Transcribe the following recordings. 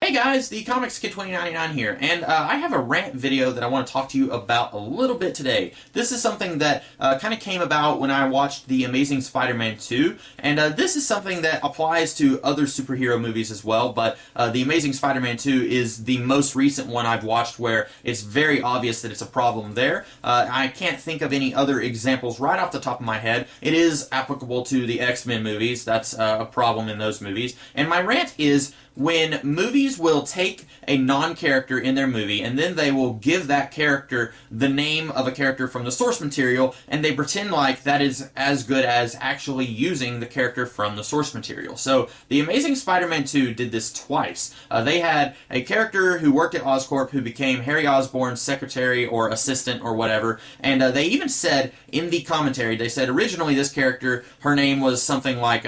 Hey guys, the Comics Kid 2099 here, and I have a rant video that I want to talk to you about a little bit today. This is something that kind of came about when I watched The Amazing Spider-Man 2, and this is something that applies to other superhero movies as well, but The Amazing Spider-Man 2 is the most recent one I've watched where it's very obvious that it's a problem there. I can't think of any other examples right off the top of my head. It is applicable to the X-Men movies. That's a problem in those movies. And my rant is when movies will take a non-character in their movie and then they will give that character the name of a character from the source material and they pretend like that is as good as actually using the character from the source material. So The Amazing Spider-Man 2 did this twice. They had a character who worked at Oscorp who became Harry Osborn's secretary or assistant or whatever, and they even said in the commentary, they said originally this character, her name was something like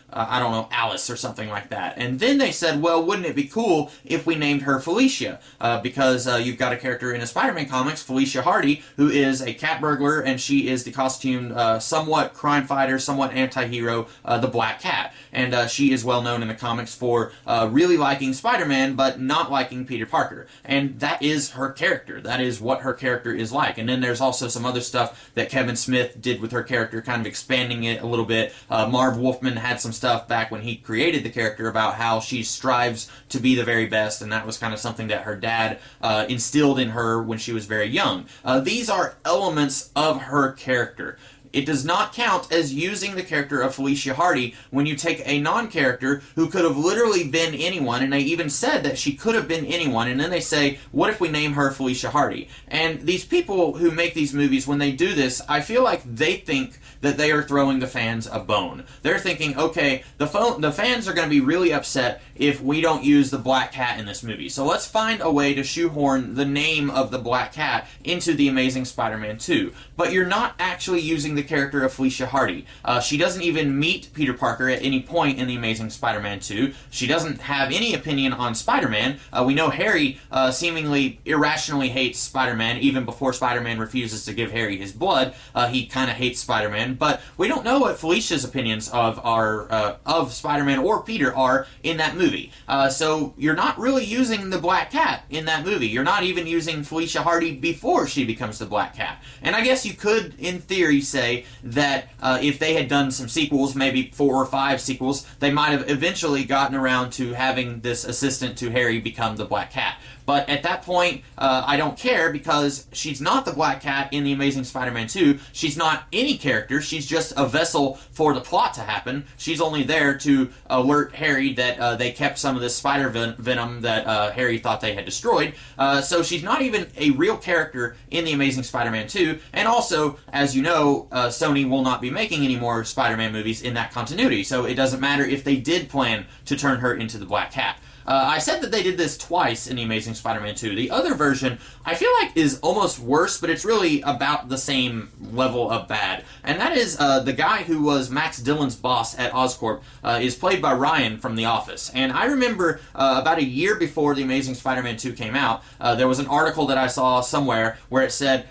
I don't know, Alice or something like that. And then they said, well, wouldn't it be cool if we named her Felicia? Because you've got a character in a Spider-Man comics, Felicia Hardy, who is a cat burglar, and she is the costumed, somewhat crime fighter, somewhat anti-hero, the Black Cat. And she is well known in the comics for really liking Spider-Man, but not liking Peter Parker. And that is her character. That is what her character is like. And then there's also some other stuff that Kevin Smith did with her character, kind of expanding it a little bit. Marv Wolfman had some stuff back when he created the character about how she strives to be the very best, and that was kind of something that her dad instilled in her when she was very young. These are elements of her character. It does not count as using the character of Felicia Hardy when you take a non-character who could have literally been anyone, and they even said that she could have been anyone, and then they say, what if we name her Felicia Hardy? And these people who make these movies, when they do this, I feel like they think that they are throwing the fans a bone. They're thinking, okay, the fans are going to be really upset if we don't use the Black Cat in this movie, so let's find a way to shoehorn the name of the Black Cat into The Amazing Spider-Man 2. But you're not actually using the character of Felicia Hardy. She doesn't even meet Peter Parker at any point in The Amazing Spider-Man 2. She doesn't have any opinion on Spider-Man. We know Harry seemingly irrationally hates Spider-Man even before Spider-Man refuses to give Harry his blood. He kind of hates Spider-Man, but we don't know what Felicia's opinions of Spider-Man or Peter are in that movie. So you're not really using the Black Cat in that movie. You're not even using Felicia Hardy before she becomes the Black Cat. And I guess you could, in theory, say that if they had done some sequels, maybe 4 or 5 sequels, they might have eventually gotten around to having this assistant to Harry become the Black Cat. But at that point, I don't care because she's not the Black Cat in The Amazing Spider-Man 2. She's not any character. She's just a vessel for the plot to happen. She's only there to alert Harry that they kept some of this spider venom that Harry thought they had destroyed. So she's not even a real character in The Amazing Spider-Man 2. And also, as you know, Sony will not be making any more Spider-Man movies in that continuity. So it doesn't matter if they did plan to turn her into the Black Cat. I said that they did this twice in The Amazing Spider-Man 2. The other version, I feel like, is almost worse, but it's really about the same level of bad. And that is the guy who was Max Dillon's boss at Oscorp is played by Ryan from The Office. And I remember about a year before The Amazing Spider-Man 2 came out, there was an article that I saw somewhere where it said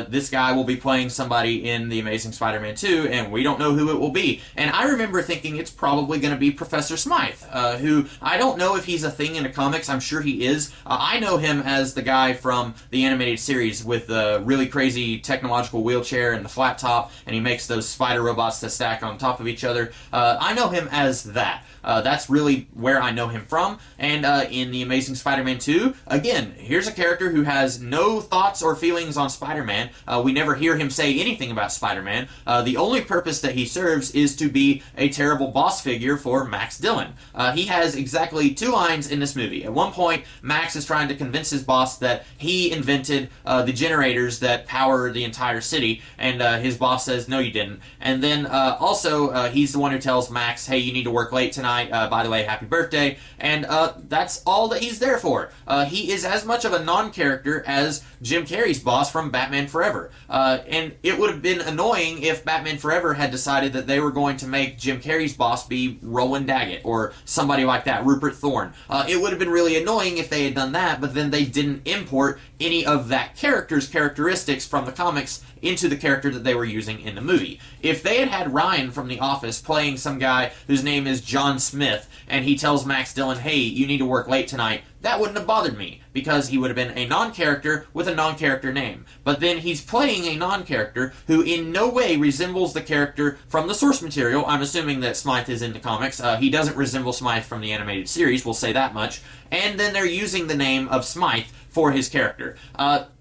this guy will be playing somebody in The Amazing Spider-Man 2, and we don't know who it will be. And I remember thinking it's probably going to be Professor Smythe, who I don't know if he's a thing in the comics. I'm sure he is. I know him as the guy from the animated series with the really crazy technological wheelchair and the flat top, and he makes those spider robots that stack on top of each other. I know him as that. That's really where I know him from. And in The Amazing Spider-Man 2, again, here's a character who has no thoughts or feelings on Spider-Man. We never hear him say anything about Spider-Man. The only purpose that he serves is to be a terrible boss figure for Max Dillon. He has exactly 2 lines in this movie. At one point, Max is trying to convince his boss that he invented the generators that power the entire city, and his boss says, no, you didn't. And then also, he's the one who tells Max, hey, you need to work late tonight. By the way, happy birthday. And that's all that he's there for. He is as much of a non-character as Jim Carrey's boss from Batman Forever. And it would have been annoying if Batman Forever had decided that they were going to make Jim Carrey's boss be Roland Daggett or somebody like that, Rupert Thorne. It would have been really annoying if they had done that, but then they didn't import any of that character's characteristics from the comics into the character that they were using in the movie. If they had had Ryan from The Office playing some guy whose name is John Smythe, and he tells Max Dillon, hey, you need to work late tonight, that wouldn't have bothered me, because he would have been a non-character with a non-character name. But then he's playing a non-character who in no way resembles the character from the source material. I'm assuming that Smythe is in the comics. He doesn't resemble Smythe from the animated series, we'll say that much. And then they're using the name of Smythe for his character.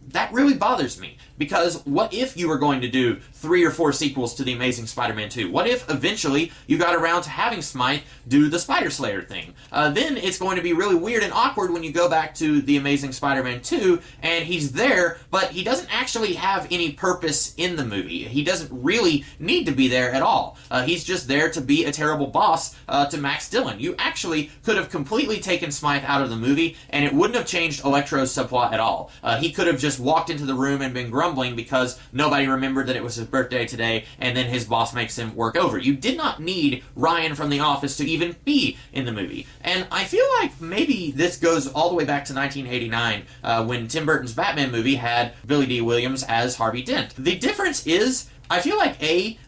That really bothers me, because what if you were going to do 3 or 4 sequels to The Amazing Spider-Man 2? What if eventually you got around to having Smythe do the Spider Slayer thing? Then it's going to be really weird and awkward when you go back to The Amazing Spider-Man 2 and he's there, but he doesn't actually have any purpose in the movie. He doesn't really need to be there at all. He's just there to be a terrible boss to Max Dillon. You actually could have completely taken Smythe out of the movie and it wouldn't have changed Electro's subplot at all. He could have just walked into the room and been grumbling because nobody remembered that it was his birthday today, and then his boss makes him work over. You did not need Ryan from The Office to even be in the movie. And I feel like maybe this goes all the way back to 1989 when Tim Burton's Batman movie had Billy D. Williams as Harvey Dent. The difference is, I feel like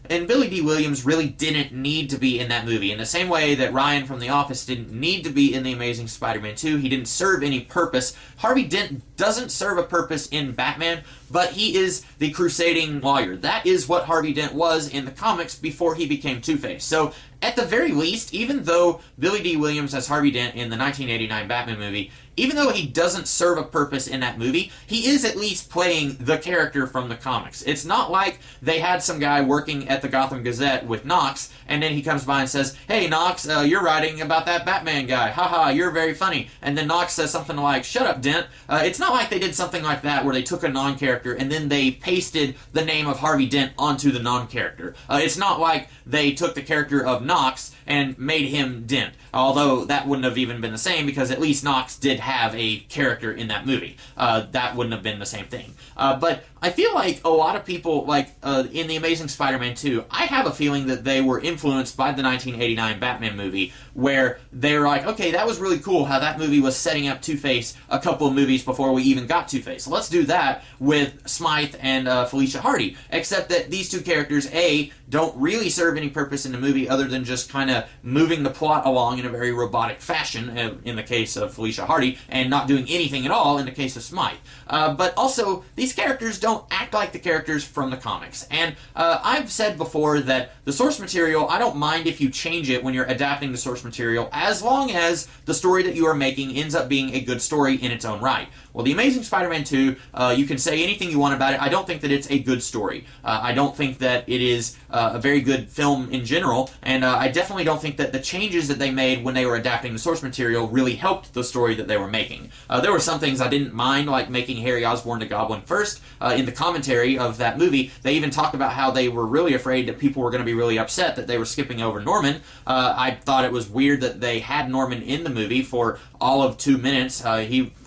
and Billy D. Williams really didn't need to be in that movie. In the same way that Ryan from The Office didn't need to be in The Amazing Spider-Man 2, he didn't serve any purpose. Harvey Dent doesn't serve a purpose in Batman, but he is the crusading lawyer. That is what Harvey Dent was in the comics before he became Two-Face. So, at the very least, even though Billy D. Williams as Harvey Dent in the 1989 Batman movie, even though he doesn't serve a purpose in that movie, he is at least playing the character from the comics. It's not like they had some guy working at the Gotham Gazette with Knox, and then he comes by and says, hey Knox, you're writing about that Batman guy, haha, you're very funny. And then Knox says something like, shut up Dent. It's not like they did something like that where they took a non-character and then they pasted the name of Harvey Dent onto the non-character. It's not like they took the character of Knox and made him Dent, although that wouldn't have even been the same because at least Knox did have a character in that movie. That wouldn't have been the same thing. But I feel like a lot of people, like in The Amazing Spider-Man 2, I have a feeling that they were influenced by the 1989 Batman movie, where they were like, okay, that was really cool how that movie was setting up Two-Face a couple of movies before we even got Two-Face. Let's do that with Smythe and Felicia Hardy, except that these two characters, A, don't really serve any purpose in the movie other than just kind of moving the plot along in a very robotic fashion in the case of Felicia Hardy, and not doing anything at all in the case of Smythe. But also, these characters don't act like the characters from the comics. And I've said before that the source material, I don't mind if you change it when you're adapting the source material, as long as the story that you are making ends up being a good story in its own right. Well, The Amazing Spider-Man 2, you can say anything you want about it. I don't think that it's a good story. I don't think that it is a very good film in general, and I definitely don't think that the changes that they made when they were adapting the source material really helped the story that they were making. There were some things I didn't mind, like making Harry Osborn the Goblin first. In the commentary of that movie, they even talked about how they were really afraid that people were going to be really upset that they were skipping over Norman. I thought it was weird that they had Norman in the movie for all of 2 minutes.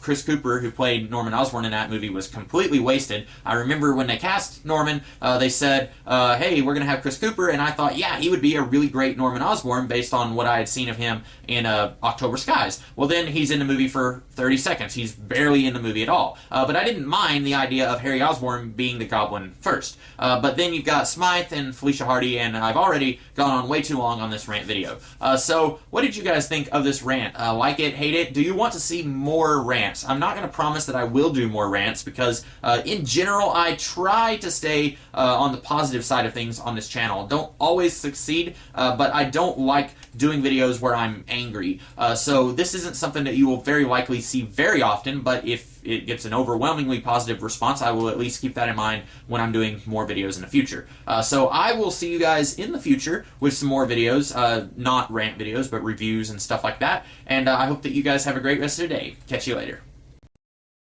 Chris Cooper, who played Norman Osborn in that movie, was completely wasted. I remember when they cast Norman, they said, hey, we're going to have Chris Cooper, and I thought, yeah, he would be a really great Norman Osborn based on what I had seen of him in October Skies. Well, then he's in the movie for 30 seconds. He's barely in the movie at all. But I didn't mind the idea of Harry Osborn being the Goblin first. But then you've got Smythe and Felicia Hardy, and I've already gone on way too long on this rant video. So what did you guys think of this rant? Like it, hate it? Do you want to see more rants? I'm not going to promise that I will do more rants because in general I try to stay on the positive side of things on this channel. Don't always succeed, but I don't like doing videos where I'm angry. So this isn't something that you will very likely see very often, but if it gets an overwhelmingly positive response, I will at least keep that in mind when I'm doing more videos in the future. So I will see you guys in the future with some more videos, not rant videos, but reviews and stuff like that. And I hope that you guys have a great rest of your day. Catch you later.